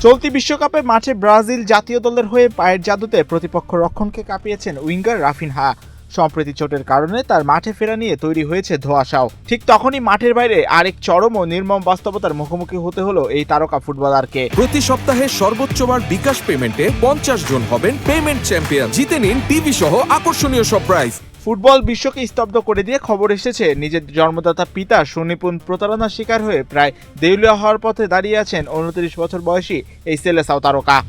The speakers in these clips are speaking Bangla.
চলতি বিশ্বকাপে মাঠে ব্রাজিল জাতীয় দলের হয়ে পায়ের জাদুতে প্রতিপক্ষ রক্ষণকে কাঁপিয়েছেন উইঙ্গার রাফিনহা। সম্প্রতি চোটের কারণে তার মাঠে ফেরা নিয়ে তৈরি হয়েছে ধোঁয়াশাও। ঠিক তখনই মাঠের বাইরে আরেক চরম ও নির্মম বাস্তবতার মুখোমুখি হতে হলো এই তারকা ফুটবলারকে। প্রতি সপ্তাহে সর্বোচ্চবার বিকাশ পেমেন্টে 50 জন হবেন পেমেন্ট চ্যাম্পিয়ন। জিতে নিন টিভি সহ আকর্ষণীয় সব প্রাইজ। ফুটবল বিশ্বকে স্তব্ধ করে দিয়ে খবর এসেছে নিজের জন্মদাতা পিতা সুনিপুণ প্রতারণার শিকার হয়ে প্রায় দেউলিয়া হওয়ার পথে দাঁড়িয়ে আছেন 29 বছর বয়সী এই সেলেসাও তারকা।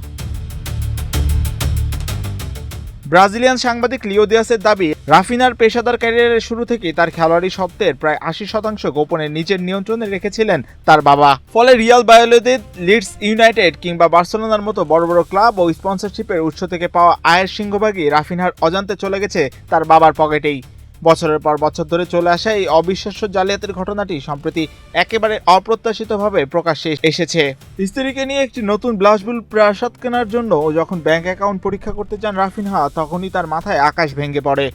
ব্রাজিলিয়ান সাংবাদিক লিও দিয়াসের দাবি, রাফিনার পেশাদার ক্যারিয়ারের শুরু থেকেই তার খেলোয়াড়ি স্বত্বের প্রায় 80% গোপনে নিজের নিয়ন্ত্রণে রেখেছিলেন তার বাবা। ফলে রিয়াল ভায়াদোলিদ, লিডস ইউনাইটেড কিংবা বার্সেলোনার মতো বড় বড় ক্লাব ও স্পন্সরশিপের উৎস থেকে পাওয়া আয়ের সিংহভাগই রাফিনহার অজান্তে চলে গেছে তার বাবার পকেটেই। বছরের পর বছর ধরে চলে আসা এই অবিশ্বাস্য জালিয়াতির ঘটনাটি সম্প্রতি একেবারে অপ্রত্যাশিতভাবে প্রকাশ্যে এসেছে। স্ত্রীকে নিয়ে একটি নতুন বিলাসবহুল প্রাসাদ কেনার জন্য যখন ব্যাংক অ্যাকাউন্ট পরীক্ষা করতে যান রাফিনহা, তখনই তার মাথায় আকাশ ভেঙে পড়ে।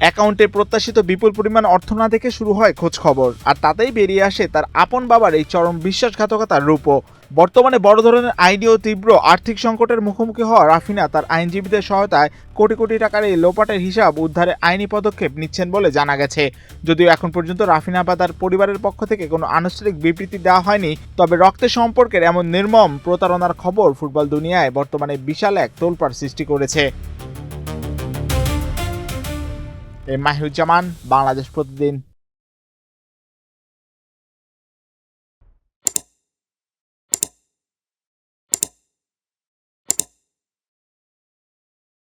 অ্যাকাউন্টে প্রত্যাশিত বিপুল পরিমাণ অর্থ না দেখে শুরু হয় খোঁজ খবর, আর তাতেই বেরিয়ে আসে তার আপন বাবার এই চরম বিশ্বাসঘাতকতার রূপও। বর্তমানে বড় ধরনের আইনি ও তীব্র আর্থিক সংকটের মুখোমুখি হওয়া রাফিনা তার আইনজীবীদের সহায়তায় কোটি কোটি টাকার এই লোপাটের হিসাব উদ্ধারে আইনি পদক্ষেপ নিচ্ছেন বলে জানা গেছে। যদিও এখন পর্যন্ত রাফিনা বা তার পরিবারের পক্ষ থেকে কোনো আনুষ্ঠানিক বিবৃতি দেওয়া হয়নি, তবে রক্তের সম্পর্কের এমন নির্মম প্রতারণার খবর ফুটবল দুনিয়ায় বর্তমানে বিশাল এক তোলপাড় সৃষ্টি করেছে। মাহিরুজ্জামান, বাংলাদেশ প্রতিদিন।